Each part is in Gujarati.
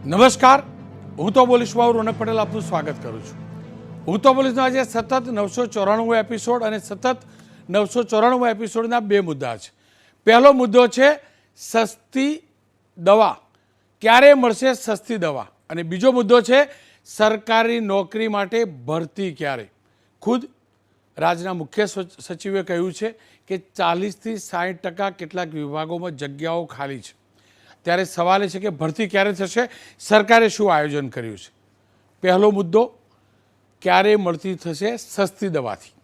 નમસ્કાર, હું તો બોલીશ રોનક પટેલ આપનું સ્વાગત કરું છું. હું તો બોલીશનો આજે સતત 994 એપિસોડ અને સતત 994 એપિસોડના બે મુદ્દા છે. પહેલો મુદ્દો છે સસ્તી દવા, ક્યારે મળશે સસ્તી દવા, અને બીજો મુદ્દો છે સરકારી નોકરી માટે ભરતી ક્યારે. ખુદ રાજ્યના મુખ્ય સચિવે કહ્યું છે કે 40થી 60% કેટલાક વિભાગોમાં જગ્યાઓ ખાલી છે. ત્યારે સવાલ એ છે કે ભરતી ક્યારે થશે, સરકારે શું આયોજન કર્યું છે. પહેલો મુદ્દો, ક્યારે મળતી થશે સસ્તી દવાથી.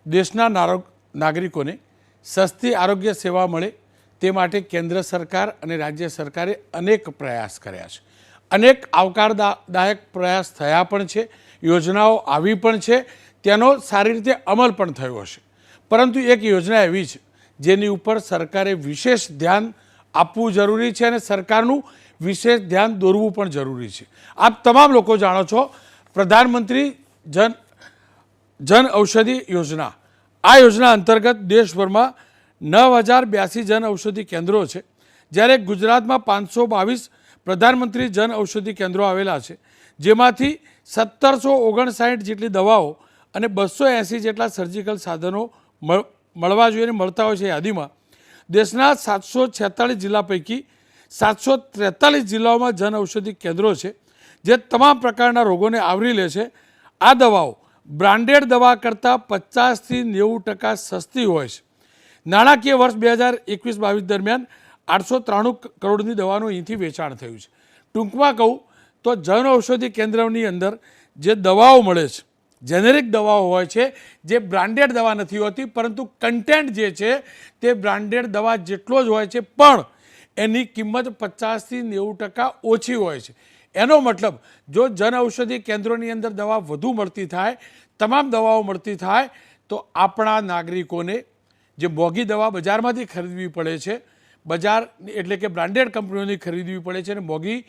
દેશના નાગરિકોને સસ્તી આરોગ્ય સેવા મળે તે માટે કેન્દ્ર સરકાર અને રાજ્ય સરકારે અનેક પ્રયાસ કર્યા છે. અનેક આવકારદાયક પ્રયાસ થયા પણ છે, યોજનાઓ આવી પણ છે, તેનો સારી રીતે અમલ પણ થયો હશે. પરંતુ એક યોજના એવી છે જેની ઉપર સરકારે વિશેષ ધ્યાન આપવું જરૂરી છે અને સરકારનું વિશેષ ધ્યાન દોરવું પણ જરૂરી છે. આપ તમામ લોકો જાણો છો, પ્રધાનમંત્રી જન ઔષધિ યોજના. આ યોજના અંતર્ગત દેશભરમાં 9082 જન ઔષધિ કેન્દ્રો છે, જ્યારે ગુજરાતમાં 522 પ્રધાનમંત્રી જન ઔષધિ કેન્દ્રો આવેલા છે, જેમાંથી 1759 જેટલી દવાઓ અને 280 જેટલા સર્જિકલ સાધનો મળવા જોઈએ, મળતા હોય છે. યાદીમાં દેશના 746 જિલ્લા પૈકી 743 જિલ્લાઓમાં જન ઔષધિ કેન્દ્રો છે, જે તમામ પ્રકારના રોગોને આવરી લે છે. આ દવાઓ બ્રાન્ડેડ દવા કરતાં 50થી 90% સસ્તી હોય છે. નાણાકીય વર્ષ 2021-22 દરમિયાન 893 કરોડની દવાનું અહીંથી વેચાણ થયું છે. ટૂંકમાં કહું તો જન ઔષધિ કેન્દ્રની અંદર જે દવાઓ મળે છે, જેનેરિક દવાઓ હોય છે, જે બ્રાન્ડેડ દવા નથી હોતી, પરંતુ કન્ટેન્ટ જે છે તે બ્રાન્ડેડ દવા જેટલો જ હોય છે, પણ એની કિંમત 50થી 90% ઓછી હોય છે. એનો મતલબ જો જન ઔષધિ કેન્દ્રોની અંદર દવા વધુ મળતી થાય, તમામ દવાઓ મળતી થાય, તો આપણા નાગરિકોને જે મોંઘી દવા બજારમાંથી ખરીદવી પડે છે, બજાર એટલે કે બ્રાન્ડેડ કંપનીઓની ખરીદવી પડે છે અને મોંઘી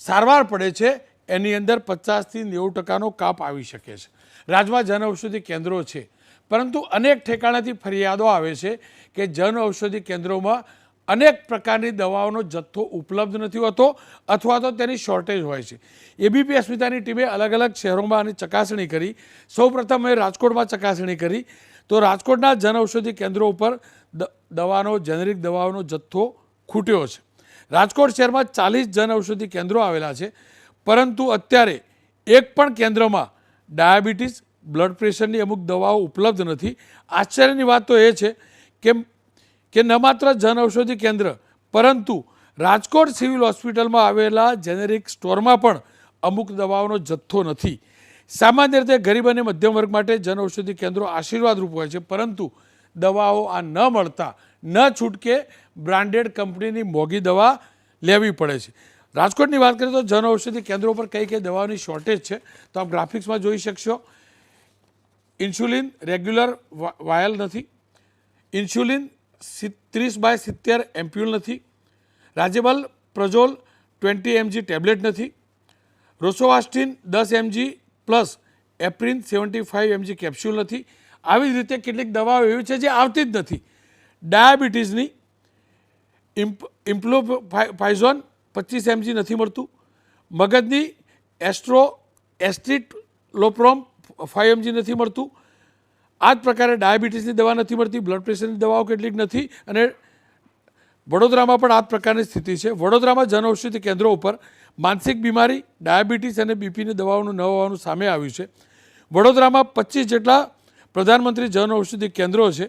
સારવાર પડે છે, એની અંદર 50થી 90%નો કાપ આવી શકે છે. રાજ્યમાં જન ઔષધિ કેન્દ્રો છે, પરંતુ અનેક ઠેકાણાથી ફરિયાદો આવે છે કે જન ઔષધિ કેન્દ્રોમાં અનેક પ્રકારની દવાઓનો જથ્થો ઉપલબ્ધ નથી હોતો અથવા તો તેની શોર્ટેજ હોય છે. એબીપી અસ્મિતાની ટીમે અલગ અલગ શહેરોમાં આની ચકાસણી કરી. સૌપ્રથમ મેં રાજકોટમાં ચકાસણી કરી, તો રાજકોટના જન ઔષધિ કેન્દ્રો ઉપર દવાનો જેનેરિક દવાઓનો જથ્થો ખૂટ્યો છે. રાજકોટ શહેરમાં 40 જન ઔષધિ કેન્દ્રો આવેલા છે, પરંતુ અત્યારે એક પણ કેન્દ્રમાં ડાયાબિટીસ, બ્લડ પ્રેશરની અમુક દવાઓ ઉપલબ્ધ નથી. આશ્ચર્યની વાત તો એ છે કે ન માત્ર જન ઔષધિ કેન્દ્ર, પરંતુ રાજકોટ સિવિલ હોસ્પિટલમાં આવેલા જેનેરિક સ્ટોરમાં પણ અમુક દવાઓનો જથ્થો નથી. સામાન્ય રીતે ગરીબ અને મધ્યમ વર્ગ માટે જન ઔષધિ કેન્દ્રો આશીર્વાદરૂપ હોય છે, પરંતુ દવાઓ આ ન મળતા ન છૂટકે બ્રાન્ડેડ કંપનીની મોંઘી દવા લેવી પડે છે. રાજકોટની વાત કરીએ તો જન ઔષધિ કેન્દ્રો પર કઈ કઈ દવાઓની શોર્ટેજ છે, તો આપ ગ્રાફિક્સમાં જોઈ શકશો. ઇન્સ્યુલિન રેગ્યુલર વાયલ નથી, ઇન્સ્યુલિન 30/70 એમ્પ્યુલ નથી, રાજેબલ પ્રજોલ 20 mg ટેબ્લેટ નથી, રોસોવાસ્ટિન 10 mg પ્લસ એપ્રિન 75 mg કેપ્સ્યુલ નથી. આવી જ રીતે કેટલીક દવાઓ એવી છે જે આવતી જ નથી. ડાયાબિટીસની ઇમ્પ્લોફાઇઝોન 25 mg નથી મળતું, મગજની એસ્ટ્રીટલોપ્રોમ 5 mg નથી મળતું. આ જ પ્રકારે ડાયાબિટીસની દવા નથી મળતી, બ્લડ પ્રેશરની દવાઓ કેટલીક નથી. અને વડોદરામાં પણ આ જ પ્રકારની સ્થિતિ છે. વડોદરામાં જન ઔષધિ કેન્દ્રો ઉપર માનસિક બીમારી, ડાયાબિટીસ અને બીપીની દવાઓનું ન હોવાનું સામે આવ્યું છે. વડોદરામાં 25 જેટલા પ્રધાનમંત્રી જન ઔષધિ કેન્દ્રો છે,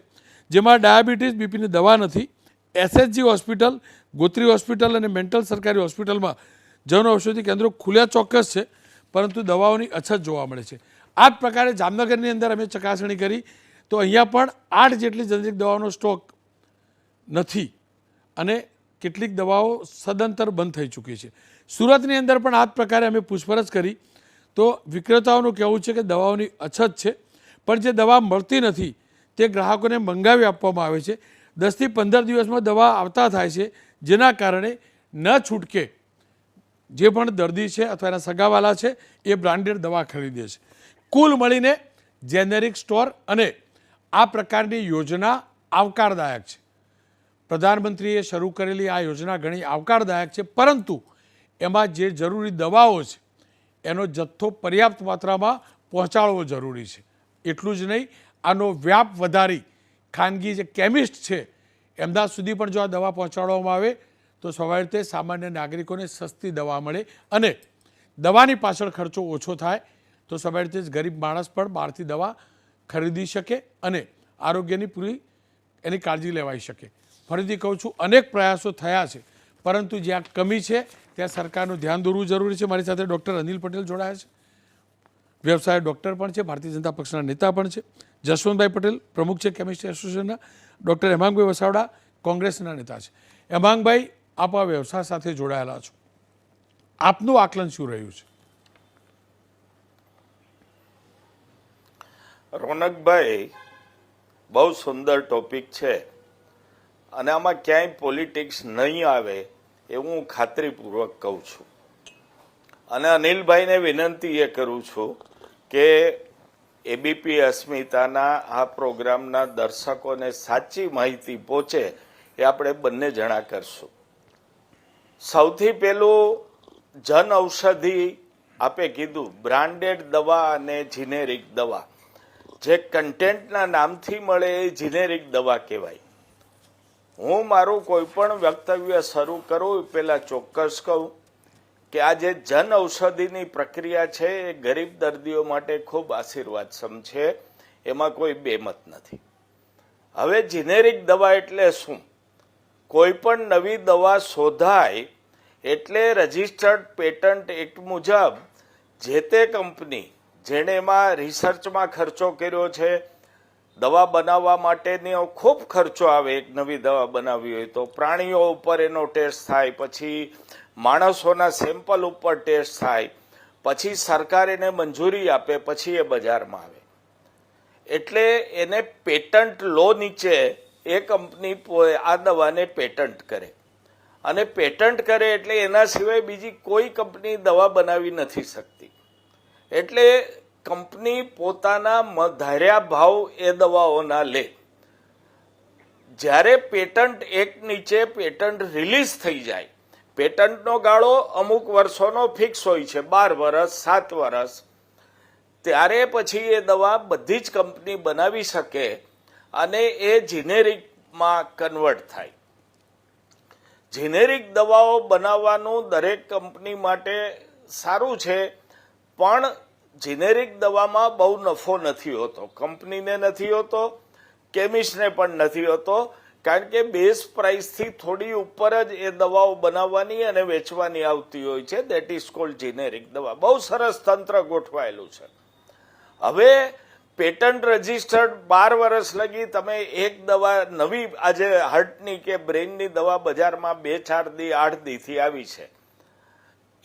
જેમાં ડાયાબિટીસ, બીપીની દવા નથી. એસએચજી હોસ્પિટલ, ગોત્રી હોસ્પિટલ અને મેન્ટલ સરકારી હોસ્પિટલમાં જન ઔષધિ કેન્દ્રો ખુલ્યા ચોક્કસ છે, પરંતુ દવાઓની અછત જોવા મળે છે. આ જ પ્રકારે જામનગરની અંદર અમે ચકાસણી કરી, તો અહીંયા પણ 8 જેટલી જેનેરિક દવાઓનો સ્ટોક નથી અને કેટલીક દવાઓ સદંતર બંધ થઈ ચૂકી છે. સુરતની અંદર પણ આ જ પ્રકારે અમે પૂછપરછ કરી, તો વિક્રેતાઓનું કહેવું છે કે દવાઓની અછત છે, પણ જે દવા મળતી નથી તે ગ્રાહકોને મંગાવી આપવામાં આવે છે. 10થી 15 દિવસમાં દવા આવતા થાય છે, જેના કારણે ન છૂટકે જે પણ દર્દી છે અથવા એના સગાવાલા છે એ બ્રાન્ડેડ દવા ખરીદે છે. કુલ મળીને જેનેરિક સ્ટોર અને આ પ્રકારની યોજના આવકારદાયક છે. પ્રધાનમંત્રીએ શરૂ કરેલી આ યોજના ઘણી આવકારદાયક છે, પરંતુ એમાં જે જરૂરી દવાઓ છે એનો જથ્થો પર્યાપ્ત માત્રામાં પહોંચાડવો જરૂરી છે. એટલું જ નહીં, આનો વ્યાપ વધારી ખાનગી જે કેમિસ્ટ છે એમના સુધી પણ જો આ દવા પહોંચાડવામાં આવે તો સ્વાભાવિક રીતે સામાન્ય નાગરિકોને સસ્તી દવા મળે અને દવાની પાછળ ખર્ચો ઓછો થાય તો સ્વાભાવિક રીતે ગરીબ માણસ પણ બહારથી દવા ખરીદી શકે અને આરોગ્યની પૂરી એની કાળજી લેવાઈ શકે. ફરીથી કહું છું, અનેક પ્રયાસો થયા છે, પરંતુ જ્યાં કમી છે ત્યાં સરકારનું ધ્યાન દોરવું જરૂરી છે. મારી સાથે ડૉક્ટર અનિલ પટેલ જોડાયા છે, વ્યવસાય ડૉક્ટર પણ છે, ભારતીય જનતા પક્ષના નેતા પણ છે. જશવંતભાઈ પટેલ પ્રમુખ છે કેમિસ્ટ્રી એસોસિએશનના. ડૉક્ટર હેમાંગભાઈ વસાવડા કોંગ્રેસના નેતા છે. હેમાંગભાઈ, આપ આ વ્યવસાય સાથે જોડાયેલા છો, આપનું આકલન શું રહ્યું છે? રોનકભાઈ, બહુ સુંદર ટોપિક છે અને આમાં ક્યાંય પોલિટિક્સ નહીં આવે એવું હું ખાતરીપૂર્વક કહું છું. અને અનિલભાઈને વિનંતી એ કરું છું કે એબીપી અસ્મિતાના આ પ્રોગ્રામના દર્શકોને સાચી માહિતી પહોંચે એ આપણે બંને જણા કરશું. સૌથી પહેલું, જન ઔષધિ આપે કીધું, બ્રાન્ડેડ દવા અને જીનેરિક દવા. જે કન્ટેન્ટના નામથી મળે એ જીનેરિક દવા કહેવાય. હું મારું કોઈ પણ વક્તવ્ય શરૂ કરું એ પહેલા ચોક્કસ કહું કે આ જે જન ઔષધિની પ્રક્રિયા છે એ ગરીબ દર્દીઓ માટે ખૂબ આશીર્વાદસમ છે, એમાં કોઈ બેમત નથી. હવે જીનેરિક દવા એટલે શું? કોઈ પણ નવી દવા શોધાય એટલે રજિસ્ટર્ડ પેટન્ટ એક્ટ મુજબ જે તે કંપની જેણે એમાં રિસર્ચમાં ખર્ચો કર્યો છે, દવા બનાવવા માટેનો ખૂબ ખર્ચો આવે, એક નવી દવા બનાવવી હોય તો પ્રાણીઓ ઉપર એનો ટેસ્ટ થાય, પછી માણસોના સેમ્પલ ઉપર ટેસ્ટ થાય, પછી સરકાર એને મંજૂરી આપે, પછી એ બજારમાં આવે. એટલે એને પેટન્ટ લો નીચે એ કંપની આ દવાને પેટન્ટ કરે અને પેટન્ટ કરે એટલે એના સિવાય બીજી કોઈ કંપની દવા બનાવી નથી શકતી. એટલે કંપની પોતાના ધાર્યા ભાવ એ દવાઓના લે. જ્યારે પેટન્ટ એક્ટ નીચે પેટન્ટ રિલીઝ થઈ જાય, પેટન્ટનો ગાળો અમુક વર્ષોનો ફિક્સ હોય છે, 12 વર્ષ, 7 વર્ષ, ત્યારે પછી એ દવા બધી જ કંપની બનાવી શકે અને એ જીનેરિકમાં કન્વર્ટ થાય. જીનેરિક દવાઓ બનાવવાનું દરેક કંપની માટે સારું છે, પણ જીનેરિક દવામાં બહુ નફો નથી હોતો. કંપનીને નથી હોતો, કેમિસ્ટને પણ નથી હોતો, કારણ કે બેઝ પ્રાઇસથી થોડી ઉપર જ એ દવાઓ બનાવવાની અને વેચવાની આવતી હોય છે. દેટ ઇઝ કોલ્ડ જીનેરિક દવા. બહુ સરસ તંત્ર ગોઠવાયેલું છે. હવે પેટન્ટ રજિસ્ટર્ડ 12 વર્ષ લગી તમે એક દવા નવી, આજે હાર્ટની કે બ્રેઇનની દવા બજારમાં 2-4 દી 8 દીથી આવી છે,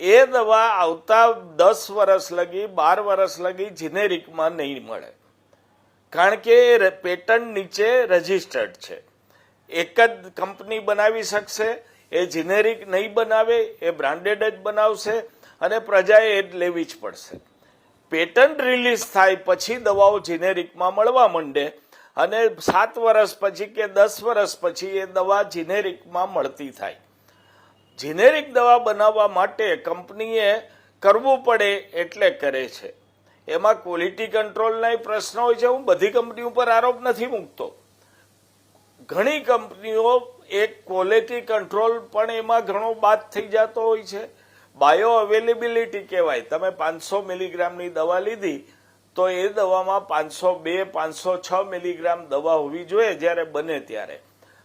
એ દવા આવતા 10 વર્ષ લગી, 12 વર્ષ લગી જીનેરિકમાં નહીં મળે, કારણ કે પેટન્ટ નીચે રજિસ્ટર્ડ છે. એક જ કંપની બનાવી શકશે, એ જીનેરિક નહીં બનાવે, એ બ્રાન્ડેડ જ બનાવશે અને પ્રજાએ એ જ લેવી જ પડશે. પેટન્ટ રિલીઝ થાય પછી દવાઓ જીનેરિકમાં મળવા માંડે અને 7 વર્ષ પછી કે 10 વર્ષ પછી એ દવા જીનેરિકમાં મળતી થાય. જીનેરિક દવા બનાવવા માટે કંપનીએ કરવું પડે એટલે કરે છે. એમાં ક્વોલિટી કંટ્રોલના પ્રશ્ન હોય છે. હું બધી કંપની ઉપર આરોપ નથી મૂકતો. ઘણી કંપનીઓ એક ક્વોલિટી કંટ્રોલ પણ એમાં ઘણો બાદ થઈ જતો હોય છે. બાયો અવેલેબિલિટી કહેવાય. તમે 500 મિલીગ્રામની દવા લીધી તો એ દવામાં 502, 506 મિલીગ્રામ દવા હોવી જોઈએ જ્યારે બને ત્યારે,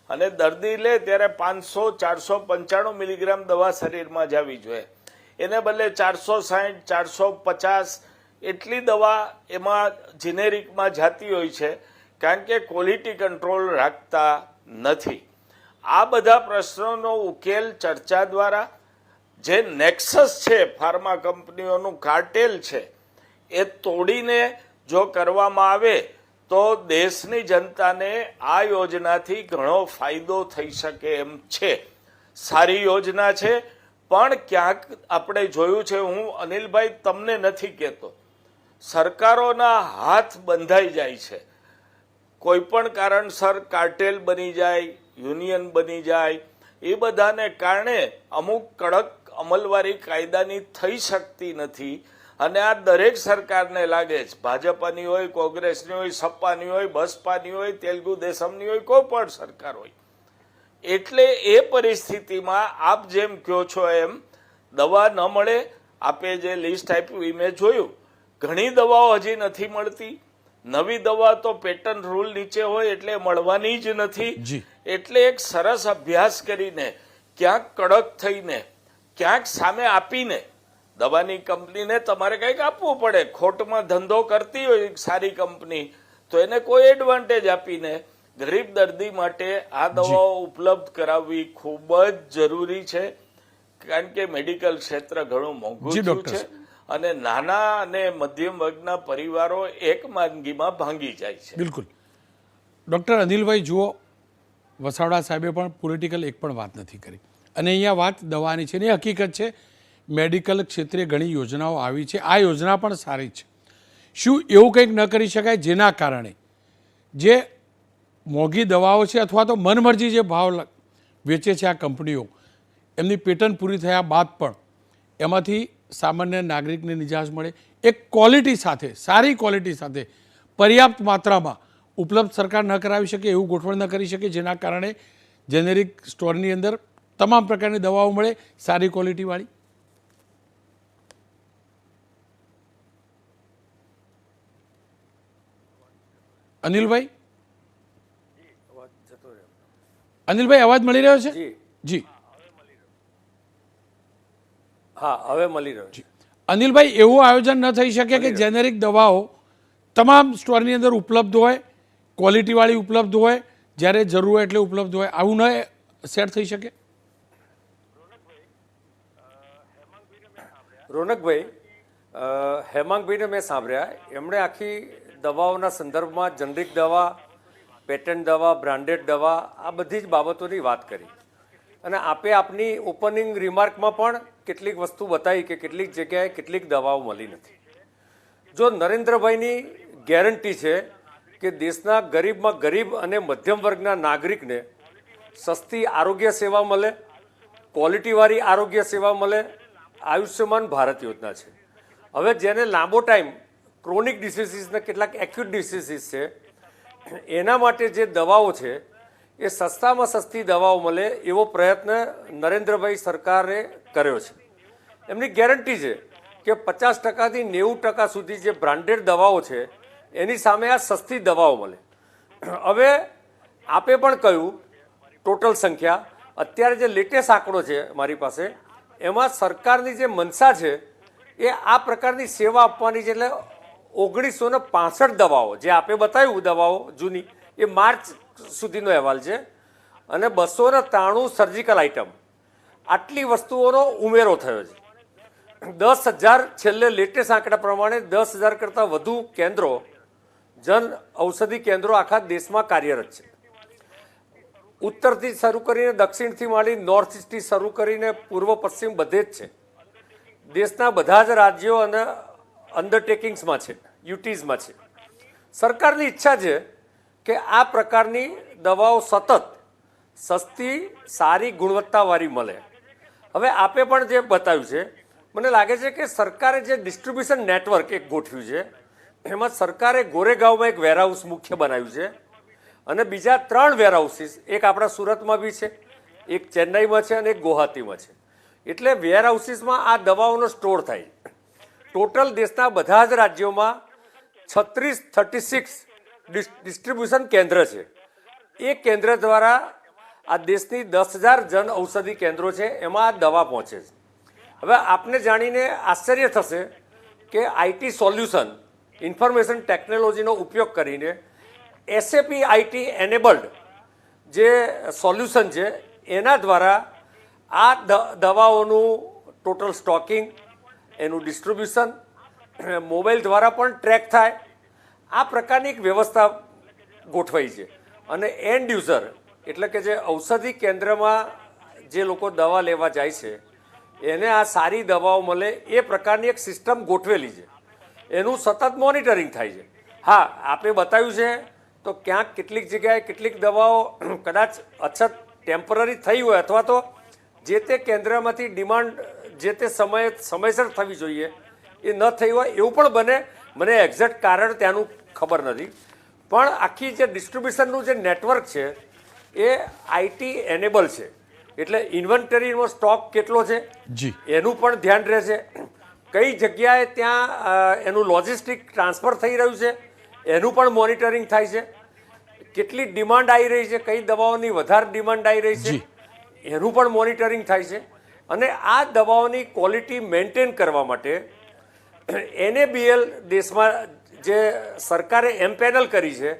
અને દર્દી લે ત્યારે 500, 495 મિલીગ્રામ દવા શરીરમાં જવી જોઈએ. એને બદલે 460, 450 એટલી દવા એમાં જીનેરિકમાં જતી હોય છે, કારણ કે ક્વોલિટી કંટ્રોલ રાખતા નથી. આ બધા પ્રશ્નોનો ઉકેલ ચર્ચા દ્વારા, જે નેક્સસ છે ફાર્મા કંપનીઓનું કાર્ટેલ છે, એ તોડીને જો કરવામાં આવે તો દેશની જનતાને આ યોજનાથી ઘણો ફાયદો થઈ શકે એમ છે. સારી યોજના છે, પણ ક્યાંક આપણે જોયું છે, હું અનિલભાઈ તમને નથી કહેતો, સરકારોના હાથ બંધાઈ જાય છે. કોઈ પણ કારણસર કાર્ટેલ બની જાય, યુનિયન બની જાય, એ બધાને કારણે અમુક કડક અમલવારી કાયદાની થઈ શકતી નથી. અને આ દરેક સરકારને લાગે છે, ભાજપાની હોય, કોંગ્રેસની હોય, સપાની હોય, બસપાની હોય, તેલુગુ દેશમની હોય, કોઈ પણ સરકાર હોય. એટલે એ પરિસ્થિતિમાં આપ જેમ કહો છો એમ દવા ન મળે. આપે જે લિસ્ટ આપ્યું એ મેં જોયું, ઘણી દવાઓ હજી નથી મળતી. નવી દવા તો પેટર્ન રૂલ નીચે હોય એટલે મળવાની જ નથી. એટલે એક સરસ અભ્યાસ કરીને ક્યાંક કડક થઈને ક્યાંક સામે આપીને દવાની કંપનીને તમારે કંઈક આપવું પડે. ખોટમાં ધંધો કરતી હોય સારી કંપની તો એને કોઈ એડવાન્ટેજ આપીને ગરીબ દર્દી માટે આ દવાઓ ઉપલબ્ધ કરાવવી ખૂબ જ જરૂરી છે. કારણ કે મેડિકલ ક્ષેત્ર ઘણું મોંઘું થયું છે અને નાના અને મધ્યમ વર્ગના પરિવારો એક માંદગીમાં ભાંગી જાય છે. બિલકુલ. ડૉક્ટર અનિલભાઈ જુઓ, વસાવડા સાહેબે પણ પોલિટિકલ એક પણ વાત નથી કરી અને અહીંયા વાત દવાની છે. ને હકીકત છે મેડિકલ ક્ષેત્રે ઘણી યોજનાઓ આવી છે, આ યોજના પણ સારી છે. શું એવું કંઈક ન કરી શકાય જેના કારણે જે મોંઘી દવાઓ છે અથવા તો મનમરજી જે ભાવ વેચે છે આ કંપનીઓ, એમની પેટર્ન પૂરી થયા બાદ પણ એમાંથી સામાન્ય નાગરિકને નિજાત મળે, એક ક્વોલિટી સાથે, સારી ક્વોલિટી સાથે પર્યાપ્ત માત્રામાં ઉપલબ્ધ સરકાર ન કરાવી શકે, એવું ગોઠવણ ન કરી શકે જેના કારણે જેનેરિક સ્ટોરની અંદર તમામ પ્રકારની દવાઓ મળે સારી ક્વોલિટીવાળી. અનિલભાઈ, અનિલભાઈ અવાજ મળી રહ્યો છે? જી હા, હવે મળી રહ્યો છે. અનિલભાઈ, એવું આયોજન ન થઈ શકે કે જેનેરિક દવાઓ તમામ સ્ટોરની અંદર ઉપલબ્ધ હોય, ક્વોલિટીવાળી ઉપલબ્ધ હોય, જ્યારે જરૂર હોય એટલે ઉપલબ્ધ હોય, આવું ન સેટ થઈ શકે? રોનકભાઈ, હેમાંગભાઈને મેં સાંભળ્યા, એમણે આખી દવાઓના સંદર્ભમાં જનરિક દવા, પેટન્ટ દવા, બ્રાન્ડેડ દવા, આ બધી જ બાબતોની વાત કરી. અને આપે આપની ઓપનિંગ રિમાર્કમાં પણ કેટલીક વસ્તુ બતાવી કે કેટલીક જગ્યાએ કેટલીક દવાઓ મળી નથી. જો નરેન્દ્રભાઈની ગેરંટી છે કે દેશના ગરીબમાં ગરીબ અને મધ્યમ વર્ગના નાગરિકને સસ્તી આરોગ્ય સેવા મળે, ક્વોલિટીવાળી આરોગ્ય સેવા મળે, આયુષ્યમાન ભારત યોજના છે. હવે જેને લાંબો ટાઈમ ક્રોનિક ડિસીઝીસને કેટલાક એક્યુટ ડિસીઝીસ છે, એના માટે જે દવાઓ છે એ સસ્તામાં સસ્તી દવાઓ મળે એવો પ્રયત્ન નરેન્દ્રભાઈ સરકારે કર્યો છે. એમની ગેરંટી છે કે 50%થી 90% સુધી જે બ્રાન્ડેડ દવાઓ છે એની સામે આ સસ્તી દવાઓ મળે. હવે આપે પણ કહ્યું ટોટલ સંખ્યા, અત્યારે જે લેટેસ્ટ આંકડો છે મારી પાસે, એમાં સરકારની જે મનસા છે એ આ પ્રકારની સેવા આપવાની છે. એટલે 1965 દવાઓ જે આપે બતાવ્યું દવાઓ જૂની, એ માર્ચ સુધીનો અહેવાલ છે અને 293 સર્જિકલ આઇટમ, આટલી વસ્તુઓનો ઉમેરો થયો છે. 10,000 છેલ્લે લેટેસ્ટ આંકડા પ્રમાણે 10,000 કરતાં વધુ કેન્દ્રો, જન ઔષધિ કેન્દ્રો આખા દેશમાં કાર્યરત છે. ઉત્તરથી શરૂ કરીને દક્ષિણથી માંડી નોર્થ ઇસ્ટથી શરૂ કરીને પૂર્વ પશ્ચિમ બધે જ છે. દેશના બધા જ રાજ્યો અને અંડરટેકિંગ્સમાં છે, યુટીઝમાં છે. સરકારની ઈચ્છા છે કે આ પ્રકારની દવાઓ સતત સસ્તી, સારી ગુણવત્તાવાળી મળે. હવે આપે પણ જે બતાવ્યું છે, મને લાગે છે કે સરકારે જે ડિસ્ટ્રીબ્યુશન નેટવર્ક એક ગોઠવ્યું છે, એમાં સરકારે ગોરેગાંવમાં એક વેરહાઉસ મુખ્ય બનાવ્યું છે અને બીજા 3 વેરહાઉસીસ, એક આપણા સુરતમાં બી છે, એક ચેન્નાઈમાં છે અને એક ગુવાહાટીમાં છે. એટલે વેરહાઉસીસમાં આ દવાઓનો સ્ટોર થાય. ટોટલ દેશના બધા જ રાજ્યોમાં 36 ડિસ્ટ્રીબ્યુશન કેન્દ્ર છે. એ કેન્દ્ર દ્વારા આ દેશની 10,000 જન ઔષધિ કેન્દ્રો છે, એમાં આ દવા પહોંચે છે. હવે આપને જાણીને આશ્ચર્ય થશે કે આઈટી સોલ્યુશન, ઇન્ફોર્મેશન ટેકનોલોજીનો ઉપયોગ કરીને SAP IT એનેબલ્ડ જે સોલ્યુશન છે એના દ્વારા આ દવાઓનું ટોટલ સ્ટોકિંગ, એનું ડિસ્ટ્રીબ્યુશન મોબાઈલ દ્વારા પણ ટ્રેક થાય. આ પ્રકારની એક વ્યવસ્થા ગોઠવાઈ છે અને એન્ડ યુઝર એટલે કે જે ઔષધિ કેન્દ્રમાં જે લોકો દવા લેવા જાય છે એને આ સારી દવાઓ મળે એ પ્રકારની એક સિસ્ટમ ગોઠવેલી છે. એનું સતત મોનિટરિંગ થાય છે. હા, આપે બતાવ્યું છે તો ક્યાંક કેટલીક જગ્યાએ કેટલીક દવાઓ કદાચ અછત ટેમ્પરરી થઈ હોય અથવા તો જે તે કેન્દ્રમાંથી ડિમાન્ડ જે તે સમયસર થવી જોઈએ એ ન થઈ હોય એવું પણ બને. મને એક્ઝેક્ટ કારણ ત્યાંનું ખબર નથી, પણ આખી જે ડિસ્ટ્રીબ્યુશનનું જે નેટવર્ક છે એ આઈટી એનેબલ છે, એટલે ઇન્વેન્ટરીનો સ્ટોક કેટલો છે જી એનું પણ ધ્યાન રહેશે. કઈ જગ્યાએ ત્યાં એનું લોજિસ્ટિક ટ્રાન્સફર થઈ રહ્યું છે એનું પણ મોનિટરિંગ થાય છે. કેટલી ડિમાન્ડ આવી રહી છે, કઈ દવાઓની વધારે ડિમાન્ડ આવી રહી છે એનું પણ મોનિટરિંગ થાય છે. અને આ દવાઓની ક્વોલિટી મેન્ટેન કરવા માટે NABL દેશમાં જે સરકારે એમ્પેનલ કરી છે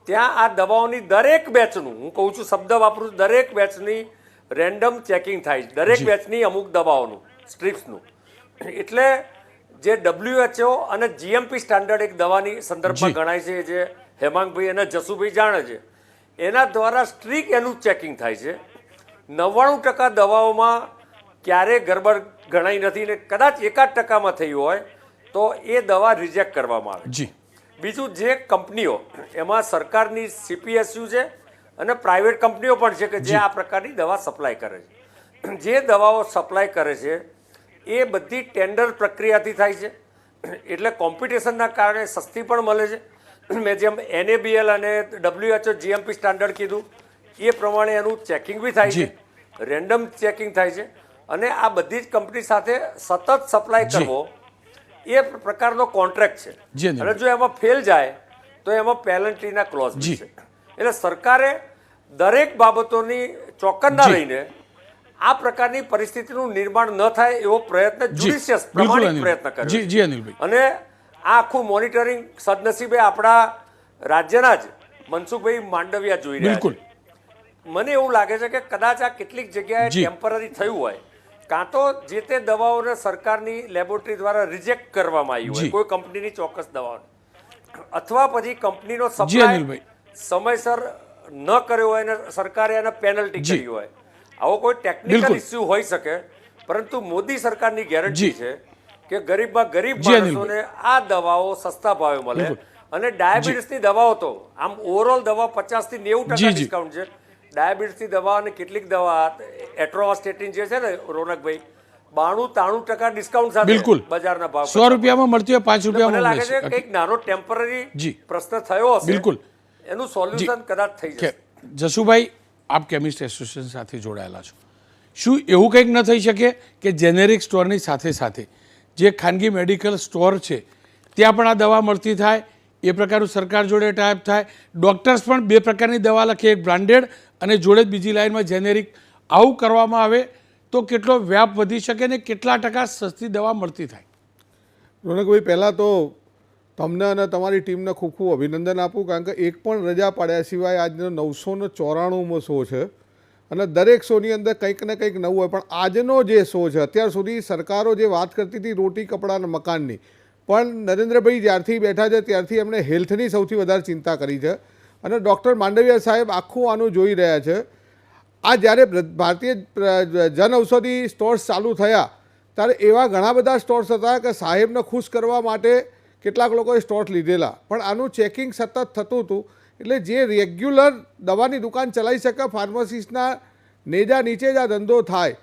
ત્યાં આ દવાઓની દરેક બેચનું, હું કહું છું શબ્દ વાપરું છું, દરેક બેચની રેન્ડમ ચેકિંગ થાય છે, દરેક બેચની અમુક દવાઓનું સ્ટ્રીપ્સનું. એટલે જે WHO અને GMP સ્ટાન્ડર્ડ એક દવાની સંદર્ભમાં ગણાય છે, જે હેમાંગભાઈ અને જસુભાઈ જાણે છે, એના દ્વારા સ્ટ્રીક એનું ચેકિંગ થાય છે. 99% દવાઓમાં ક્યારેય ગરબડ ગણાઈ નથી ને કદાચ 1% થઈ હોય તો એ દવા રિજેક્ટ કરવામાં આવે. જી બીજું, જે કંપનીઓ એમાં સરકારની CPSU છે અને પ્રાઇવેટ કંપનીઓ પણ છે કે જે આ પ્રકારની દવા સપ્લાય કરે છે. જે દવાઓ સપ્લાય કરે છે એ બધી ટેન્ડર પ્રક્રિયાથી થાય છે, એટલે કોમ્પિટિશનના કારણે સસ્તી પણ મળે છે. મેં જેમ NABL અને WHO GMP સ્ટાન્ડર્ડ કીધું એ પ્રમાણે એનું ચેકિંગ બી થાય છે, રેન્ડમ ચેકિંગ થાય છે. અને આ બધી જ કંપની સાથે સતત સપ્લાય કરવો એ પ્રકારનો કોન્ટ્રાક્ટ છે. અને જો એમાં ફેલ જાય તો એમાં પેનલ્ટીના ક્લોઝ છે. એટલે સરકારે દરેક બાબતોની ચોકન્ના રહીને આ પ્રકારની પરિસ્થિતિનું નિર્માણ ન થાય એવો પ્રયત્ન, જ્યુડિશિયસ પ્રામાણિક પ્રયત્ન કર્યો. અને આ આખું મોનિટરિંગ સદનસીબે આપણા રાજ્યના જ મનસુખભાઈ માંડવિયા જોઈ રહ્યા છે. મને એવું લાગે છે કે કદાચ આ કેટલીક જગ્યાએ ટેમ્પરરી થયું હોય, કાં તો જે તે દવાઓને સરકારની લેબોરેટરી દ્વારા રિજેક્ટ કરવામાં આવી હોય કોઈ કંપનીની ચોક્કસ દવાઓને, અથવા પછી કંપનીનો સપ્લાય સમયસર ન કર્યો હોય અને સરકારે એને પેનલ્ટી કરી હોય. આવો કોઈ ટેકનિકલ ઇસ્યુ હોઈ શકે, પરંતુ મોદી સરકારની ગેરંટી છે કે ગરીબમાં ગરીબ માણસોને આ દવાઓ સસ્તા ભાવે મળે. અને ડાયાબિટીસની દવાઓ તો આમ ઓવરઓલ દવા 50 થી 90% ડિસ્કાઉન્ટ છે. ડાયાબિટીસની દવા અને કેટલીક દવા એટ્રોવાસ્ટેટિન જે છે ને રોનકભાઈ, 92-93% ડિસ્કાઉન્ટ સાથે બજારના ભાવ 100 રૂપિયામાં મળતી હોય 5 રૂપિયામાં મને લાગે છે કે એક નાનો ટેમ્પરરી પ્રશ્ન થયો હશે, બિલકુલ એનું સોલ્યુશન કદાચ થઈ જશે. જસુભાઈ, આપ કેમિસ્ટ એસોસિએશન સાથે જોડાયેલા છો, શું એવું કંઈક ન થઈ શકે કે જેનેરિક સ્ટોરની સાથે સાથે જે ખાનગી મેડિકલ સ્ટોર છે ત્યાં પણ આ દવા મળતી થાય, એ પ્રકારનું સરકાર જોડે ટાઈપ થાય, ડૉક્ટર્સ પણ 2 પ્રકારની દવા લખે, એક બ્રાન્ડેડ અને જોડે જ બીજી લાઇનમાં જેનેરિક, આવું કરવામાં આવે તો કેટલો વ્યાપ વધી શકે ને કેટલા ટકા સસ્તી દવા મળતી થાય? રોનકભાઈ, પહેલાં તો તમને અને તમારી ટીમને ખૂબ ખૂબ અભિનંદન આપું, કારણ કે એક પણ રજા પાડ્યા સિવાય આજનો 994મો શો છે અને દરેક શોની અંદર કંઈક ને કંઈક નવું હોય. પણ આજનો જે શો છે, અત્યાર સુધી સરકારો જે વાત કરતી હતી રોટી કપડાં અને મકાનની, પણ નરેન્દ્રભાઈ જ્યારથી બેઠા છે ત્યારથી એમણે હેલ્થની સૌથી વધારે ચિંતા કરી છે. અને ડૉક્ટર માંડવિયા સાહેબ આખું આનું જોઈ રહ્યા છે. આ જ્યારે ભારતીય જન ઔષધિ સ્ટોર્સ ચાલુ થયા ત્યારે એવા ઘણા બધા સ્ટોર્સ હતા કે સાહેબને ખુશ કરવા માટે કેટલાક લોકોએ સ્ટોર્સ લીધેલા, પણ આનું ચેકિંગ સતત થતું હતું. એટલે જે રેગ્યુલર દવાની દુકાન ચલાવી શકે, ફાર્માસિસ્ટના નેજા નીચે જ આ ધંધો થાય.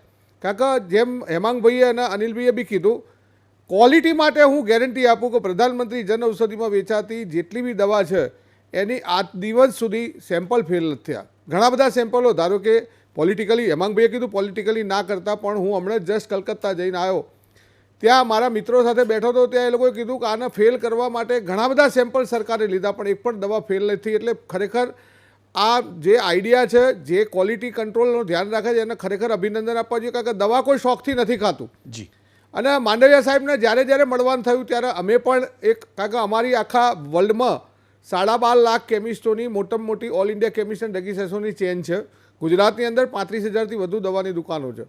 કારણ કે જેમ હેમાંગભાઈએ અને અનિલભાઈએ બી કીધું, ક્વોલિટી માટે હું ગેરંટી આપું કે પ્રધાનમંત્રી જન ઔષધિમાં વેચાતી જેટલી બી દવા છે એની આજ દિવસ સુધી સેમ્પલ ફેલ નથી થયા. ઘણા બધા સેમ્પલો, ધારો કે પોલિટિકલી, હેમાંગભાઈએ કીધું પોલિટિકલી ના કરતા, પણ હું હમણાં જસ્ટ કલકત્તા જઈને આવ્યો, ત્યાં મારા મિત્રો સાથે બેઠો હતો, ત્યાં એ લોકોએ કીધું કે આને ફેલ કરવા માટે ઘણા બધા સેમ્પલ સરકારે લીધા પણ એક પણ દવા ફેલ નથી. એટલે ખરેખર આ જે આઈડિયા છે, જે ક્વોલિટી કંટ્રોલનું ધ્યાન રાખે છે, એને ખરેખર અભિનંદન આપવા જોઈએ, કારણ કે દવા કોઈ શોખથી નથી ખાતું. જી. અને માંડવિયા સાહેબને જ્યારે મળવાનું થયું ત્યારે અમે પણ એક, કારણ કે અમારી આખા વર્લ્ડમાં 12.5 લાખ કેમિસ્ટોની મોટામાં મોટી ઓલ ઇન્ડિયા કેમિસ્ટ એન્ડ ડ્રગિસ્ટ્સોની ચેન છે. ગુજરાતની અંદર 35,000થી વધુ દવાની દુકાનો છે.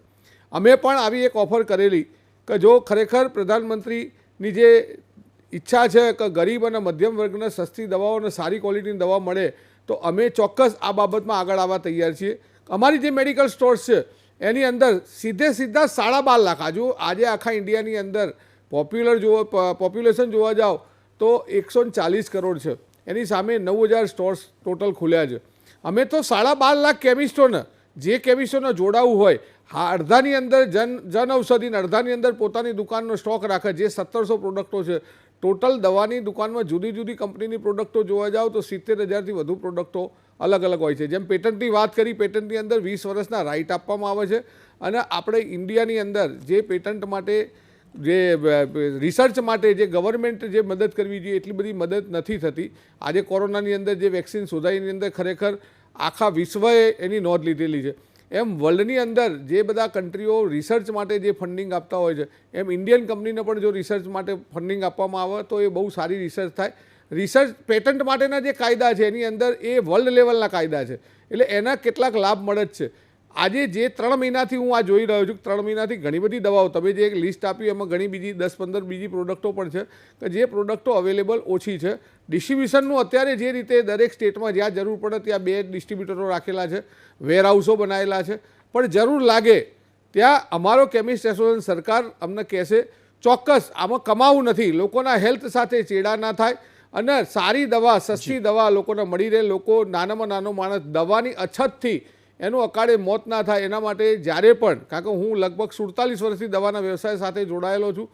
અમે પણ આવી એક ઓફર કરેલી કે જો ખરેખર પ્રધાનમંત્રીની જે ઈચ્છા છે કે ગરીબ અને મધ્યમ વર્ગને સસ્તી દવાઓ અને સારી ક્વોલિટીની દવા મળે, તો અમે ચોક્કસ આ બાબતમાં આગળ આવવા તૈયાર છીએ. અમારી જે મેડિકલ સ્ટોર્સ છે એની અંદર સીધા 12.5 લાખ, આજે આખા ઇન્ડિયાની અંદર પોપ્યુલેશન જોવા જાઓ તો 140 કરોડ છે. એની સામે 9,000 સ્ટોર્સ ટોટલ ખુલ્યા છે. અમે તો 12.5 લાખ કેમિસ્ટોને જે કેમિસ્ટોને જોડાવવું હોય અડધાની અંદર જન ઔષધિ અડધાની અંદર પોતાની દુકાનનો સ્ટોક રાખે. જે 1700 પ્રોડક્ટો છે ટોટલ દવાની દુકાનમાં જુદી જુદી કંપનીની પ્રોડક્ટો જોવા જાઓ તો 70,000થી વધુ પ્રોડક્ટો અલગ અલગ હોય છે. જેમ પેટન્ટની વાત કરી, પેટન્ટની અંદર 20 વર્ષના રાઇટ આપવામાં આવે છે અને આપણે ઇન્ડિયાની અંદર જે પેટન્ટ માટે જે રિસર્ચ માટે જે ગવર્મેન્ટ જે મદદ કરવી જોઈએ એટલી બધી મદદ નથી થતી. આજે કોરોનાની અંદર જે વેક્સિન શોધાઈની અંદર ખરેખર આખા વિશ્વએ એની નોંધ લીધેલી છે. એમ વર્લ્ડની અંદર જે બધા કન્ટ્રીઓ રિસર્ચ માટે જે ફંડિંગ આપતા હોય છે એમ ઇન્ડિયન કંપનીને પણ જો રિસર્ચ માટે ફંડિંગ આપવામાં આવે તો એ બહુ સારી રિસર્ચ થાય. રિસર્ચ પેટન્ટ માટેના જે કાયદા છે એની અંદર એ વર્લ્ડ લેવલના કાયદા છે એટલે એના કેટલાક લાભ મળે જ છે. આજે જે 3 મહિનાથી હું આ જોઈ રહ્યો છું, 3 મહિનાથી ઘણી બધી દવાઓ તમે જે એક લિસ્ટ આપી એમાં ઘણી બીજી 10-15 બીજી પ્રોડક્ટો પણ છે કે જે પ્રોડક્ટો અવેલેબલ ઓછી છે. ડિસ્ટ્રીબ્યુશનનું અત્યારે જે રીતે દરેક સ્ટેટમાં જ્યાં જરૂર પડે ત્યાં 2 ડિસ્ટ્રીબ્યુટરો રાખેલા છે, વેરહાઉસો બનાવેલા છે, પણ જરૂર લાગે ત્યાં અમારો કેમિસ્ટ એસોસિએશન સરકાર અમને કહેશે ચોક્કસ આમાં કમાવું નથી, લોકોના હેલ્થ સાથે ચેડા ના થાય અને સારી દવા સસ્તી દવા લોકોને મળી રહે, લોકો નાનામાં નાનો માણસ દવાની અછતથી એનું અકાળે મોત ના થાય એના માટે જ્યારે પણ, કારણ કે હું લગભગ 47 વર્ષથી દવાના વ્યવસાય સાથે જોડાયેલો છું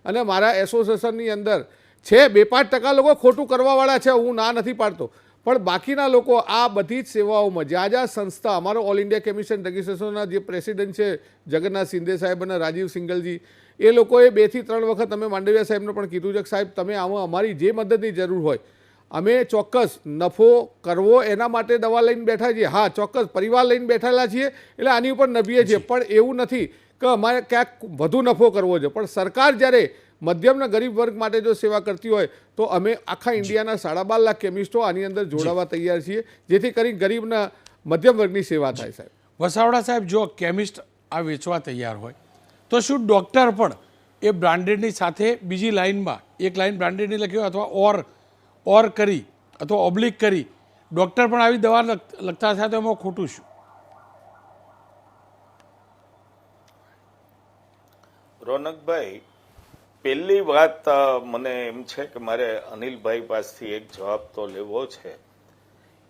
અને મારા એસોસિએશનની અંદર છે 2-5% લોકો ખોટું કરવાવાળા છે, હું ના નથી પાડતો, પણ બાકીના લોકો આ બધી જ સેવાઓમાં જ્યાં જ્યાં સંસ્થા અમારો all India chemist and drug એસોસિએશનના જે પ્રેસિડેન્ટ છે જગન્નાથ શિંદે સાહેબ અને રાજીવ સિંગલજી, એ લોકોએ 2 થી 3 વખત અમે માંડવિયા સાહેબને પણ કીધું છે કે સાહેબ તમે આમાં અમારી જે મદદની જરૂર હોય અમે ચોક્કસ નફો કરવો એના માટે દવા લઈને બેઠા છીએ. હા ચોક્કસ પરિવાર લઈને બેઠેલા છીએ એટલે આની ઉપર નભીએ છીએ, પણ એવું નથી કે અમારે ક્યાંક વધુ નફો કરવો છે. પણ સરકાર જ્યારે મધ્યમના ગરીબ વર્ગ માટે જો સેવા કરતી હોય તો અમે આખા ઇન્ડિયાના 12.5 લાખ કેમિસ્ટો આની અંદર જોડાવા તૈયાર છીએ જેથી કરી ગરીબના મધ્યમ વર્ગની સેવા થાય. સાહેબ વસાવડા સાહેબ, જો કેમિસ્ટ આ વેચવા તૈયાર હોય તો શું ડૉક્ટર પણ એ બ્રાન્ડેડની સાથે બીજી લાઇનમાં એક લાઇન બ્રાન્ડેડની લખી હોય અથવા ઓર કરી અથવા ઓબ્લિક કરી ડૉક્ટર પણ આવી દવા લખતા થાય તો એમાં ખોટું શું? રોનકભાઈ, પહેલી વાત મને એમ છે કે મારે અનિલભાઈ પાસેથી એક જવાબ તો લેવો છે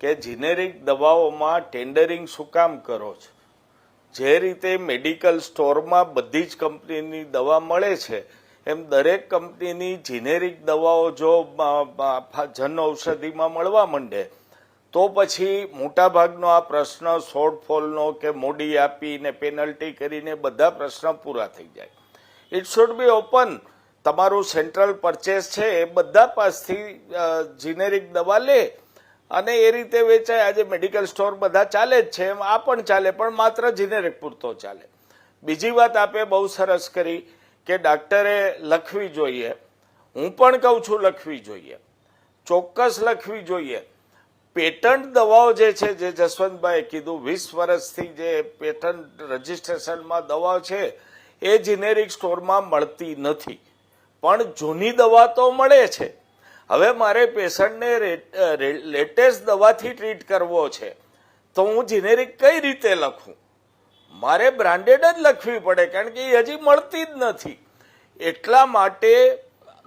કે જીનેરિક દવાઓમાં ટેન્ડરિંગ શું કામ કરો છો? જે રીતે મેડિકલ સ્ટોરમાં બધી જ કંપનીની દવા મળે છે એમ દરેક કંપનીની જીનેરિક દવાઓ જો જન ઔષધિમાં મળવા માંડે તો પછી મોટાભાગનો આ પ્રશ્ન શોર્ટફોલનો કે મોડી આપીને પેનલ્ટી કરીને બધા પ્રશ્ન પૂરા થઈ જાય. It should be open. તમારું સેન્ટ્રલ પરચેસ છે એ બધા પાસથી જીનેરિક દવા લે અને એ રીતે વેચાય. આજે મેડિકલ સ્ટોર બધા ચાલે જ છે, એમ આ પણ ચાલે, પણ માત્ર જીનેરિક પૂરતો ચાલે. બીજી વાત આપે બહુ સરસ કરી કે ડાક્ટરે લખવી જોઈએ. હું પણ કહું છું લખવી જોઈએ, ચોક્કસ લખવી જોઈએ. પેટન્ટ દવાઓ જે છે, જે જસવંતભાઈએ કીધું 20 વર્ષથી જે પેટન્ટ રજિસ્ટ્રેશનમાં દવાઓ છે એ જીનેરિક સ્ટોરમાં મળતી નથી, પણ જૂની દવા તો મળે છે. હવે મારે પેશન્ટને લેટેસ્ટ દવાથી ટ્રીટ કરવો છે તો હું જીનેરિક કઈ રીતે લખું? મારે બ્રાન્ડેડ જ લખવી પડે કારણ કે એ હજી મળતી જ નથી. એટલા માટે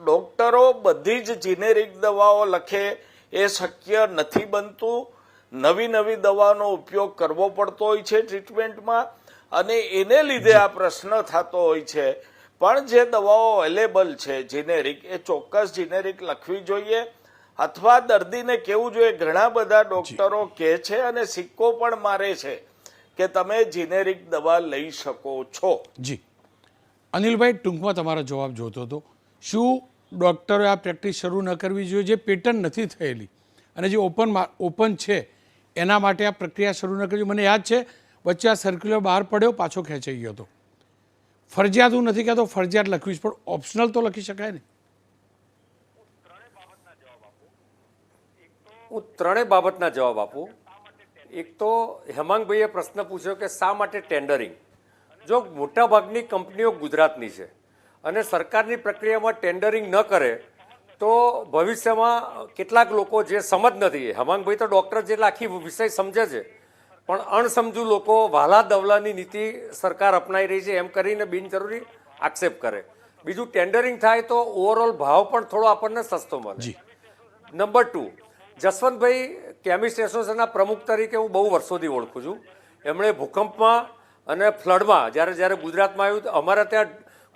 ડોક્ટરો બધી જ જીનેરિક દવાઓ લખે એ શક્ય નથી બનતું. નવી નવી દવાનો ઉપયોગ કરવો પડતો હોય છે ટ્રીટમેન્ટમાં અને એને લીધે આ પ્રશ્ન થતો હોય છે. પણ જે દવાઓ અવેલેબલ છે જીનેરિક, એ ચોક્કસ જીનેરિક લખવી જોઈએ અથવા દર્દીને કહેવું જોઈએ. ઘણા બધા ડોક્ટરો કહે છે અને સિક્કો પણ મારે છે કે તમે જીનેરિક દવા લઈ શકો છો. જી અનિલભાઈ, ટૂંકમાં તમારો જવાબ જોતો હતો. શું ડૉક્ટરોએ આ પ્રેક્ટિસ શરૂ ન કરવી જોઈએ જે પેટન્ટ નથી થયેલી અને જે ઓપન છે એના માટે આ પ્રક્રિયા શરૂ ન કરવી? મને યાદ છે વચ્ચે આ સર્ક્યુલર બહાર પડ્યો, પાછો ખેંચાઈ ગયો હતો. ફરજિયાત હું નથી કહેતો ફરજિયાત લખવી જ, પણ ઓપ્શનલ તો લખી શકાય ને? હું ત્રણેય બાબતના જવાબ આપું. એક તો હેમાંગભાઈએ પ્રશ્ન પૂછ્યો કે શા માટે ટેન્ડરિંગ. જો મોટાભાગની કંપનીઓ ગુજરાતની છે અને સરકારની પ્રક્રિયામાં ટેન્ડરિંગ ન કરે તો ભવિષ્યમાં કેટલાક લોકો જે સમજ નથી, હેમાંગભાઈ તો ડૉક્ટર જેટલા આખી વિષય સમજે છે, પણ અણસમજુ લોકો વહાલા દવલાની નીતિ સરકાર અપનાવી રહી છે એમ કરીને બિનજરૂરી આક્ષેપ કરે. બીજું ટેન્ડરિંગ થાય તો ઓવરઓલ ભાવ પણ થોડો આપણને સસ્તો મળે. નંબર 2, જસવંતભાઈ કેમિસ્ટ એસોસિએશનના પ્રમુખ તરીકે હું બહુ વર્ષોથી ઓળખું છું. એમણે ભૂકંપમાં અને ફ્લડમાં જ્યારે ગુજરાતમાં આવ્યું તો અમારા ત્યાં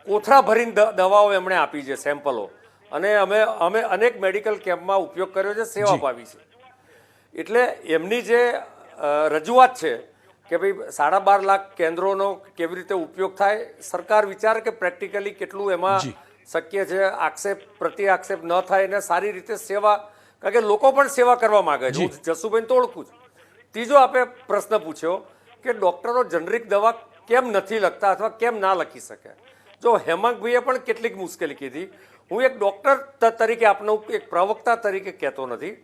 કોથળા ભરીને દવાઓ એમણે આપી છે, સેમ્પલો, અને અમે અનેક મેડિકલ કેમ્પમાં ઉપયોગ કર્યો છે, સેવા પાવી છે. એટલે એમની જે રજૂઆત છે કે ભાઈ 12.5 લાખ કેન્દ્રોનો કેવી રીતે ઉપયોગ થાય, સરકાર વિચારે કે પ્રેક્ટિકલી કેટલું એમાં શક્ય છે, આક્ષેપ પ્રતિ આક્ષેપ ન થાય અને સારી રીતે સેવા, કારણ કે લોકો પણ સેવા કરવા માંગે છે. હું જસુભાઈને તો ઓળખું છું. ત્રીજો આપણે પ્રશ્ન પૂછ્યો કે ડૉક્ટરો જનરિક દવા કેમ નથી લખતા અથવા કેમ ના લખી શકે. જો હેમાંગભાઈએ પણ કેટલીક મુશ્કેલી કીધી. હું એક ડૉક્ટર તરીકે આપનો એક પ્રવક્તા તરીકે કહેતો નથી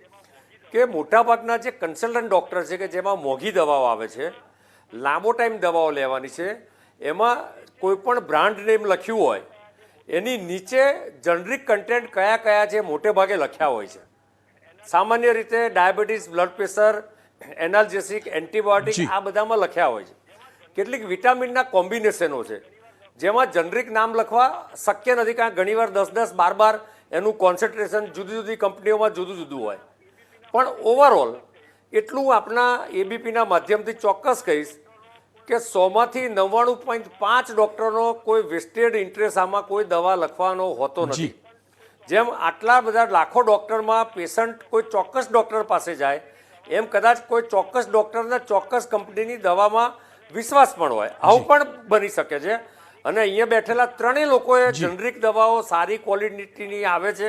કે મોટાભાગના જે કન્સલ્ટન્ટ ડૉક્ટર છે કે જેમાં મોંઘી દવાઓ આવે છે, લાંબો ટાઈમ દવાઓ લેવાની છે, એમાં કોઈ પણ બ્રાન્ડ નેમ લખ્યું હોય એની નીચે જનરિક કન્ટેન્ટ કયા કયા છે મોટે ભાગે લખ્યા હોય છે. સામાન્ય રીતે diabetes, blood pressure, analgesic, antibiotic આ બધામાં લખ્યા હોય છે. કેટલીક વિટામિનના કોમ્બિનેશનો છે જેમાં જનરિક નામ લખવા શક્ય નથી, કારણ ઘણીવાર 10-10, 12 એનું કોન્સન્ટ્રેશન જુદી જુદી કંપનીઓમાં જુદું જુદું હોય. પણ ઓવરઓલ એટલું આપણા એબીપીના માધ્યમથી ચોક્કસ કહીશ કે 100માંથી 99.5 ડૉક્ટરનો કોઈ વેસ્ટેડ ઇન્ટરેસ્ટ આમાં કોઈ દવા લખવાનો હોતો નથી. જેમ આટલા બધા લાખો ડૉક્ટરમાં પેશન્ટ કોઈ ચોક્કસ ડૉક્ટર પાસે જાય એમ કદાચ કોઈ ચોક્કસ ડૉક્ટરને ચોક્કસ કંપનીની દવામાં વિશ્વાસ પણ હોય. આવું પણ બની શકે છે. અને અહીંયા બેઠેલા ત્રણેય લોકોએ જનરિક દવાઓ સારી ક્વોલિટીની આવે છે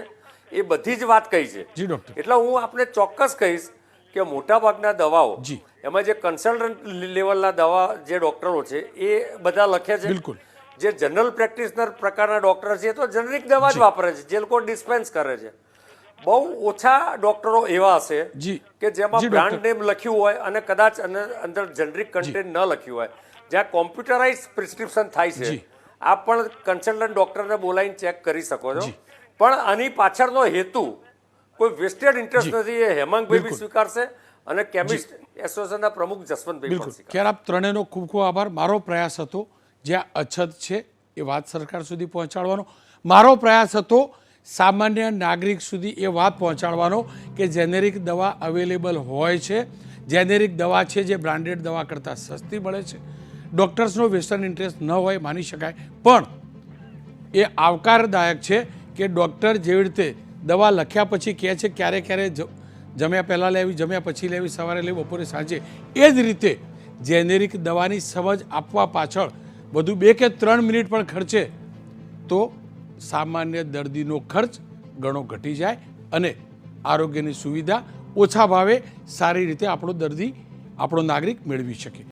એ બધી જ વાત કહી છે. એટલે હું આપને ચોક્કસ કહીશ કે મોટાભાગના દવાઓ એમાં જે કન્સલ્ટન્ટ લેવલના દવા જે ડૉક્ટરો છે એ બધા લખે છે. જે જનરલ પ્રેક્ટિશનર પ્રકારના ડૉક્ટર છે તો જનરિક દવા જ વાપરે છે, જે લોકો ડિસ્પેન્સ કરે છે. બહુ ઓછા ડૉક્ટરો એવા હશે કે જેમાં બ્રાન્ડ નેમ લખ્યું હોય અને કદાચ અંદર જનરિક કન્ટેન્ટ ન લખ્યું હોય. જ્યાં કોમ્પ્યુટરાઇઝ પ્રિસ્ક્રિપ્શન થાય છે, આપ પણ કન્સલ્ટન્ટ ડૉક્ટરને બોલાવીને ચેક કરી શકો છો. પણ આની પાછળનો હેતુ કોઈ વેસ્ટેડ ઇન્ટરેસ્ટ નથી, એ હેમાંગભાઈ બી સ્વીકારશે અને કેમિસ્ટ એસોસિએશનના પ્રમુખ જસવંતભાઈ પણ સ્વીકારશે. ખેર, આપ ત્રણેયનો ખૂબ ખૂબ આભાર. મારો પ્રયાસ હતો જ્યાં અછત છે એ વાત સરકાર સુધી પહોંચાડવાનો, મારો પ્રયાસ હતો સામાન્ય નાગરિક સુધી એ વાત પહોંચાડવાનો કે જેનેરિક દવા અવેલેબલ હોય છે, જેનેરિક દવા છે જે બ્રાન્ડેડ દવા કરતાં સસ્તી મળે છે. ડૉક્ટર્સનો વેસ્ટર્ન ઇન્ટરેસ્ટ ન હોય માની શકાય, પણ એ આવકારદાયક છે કે ડૉક્ટર જેવી રીતે દવા લખ્યા પછી કહે છે ક્યારે ક્યારે જમ્યા પહેલાં લેવી, જમ્યા પછી લેવી, સવારે લેવી, બપોરે સાંજે, એ જ રીતે જેનેરિક દવાની સમજ આપવા પાછળ વધુ 2 કે 3 મિનિટ પણ ખર્ચે તો સામાન્ય દર્દીનો ખર્ચ ઘણો ઘટી જાય અને આરોગ્યની સુવિધા ઓછા ભાવે સારી રીતે આપણો દર્દી, આપણો નાગરિક મેળવી શકે.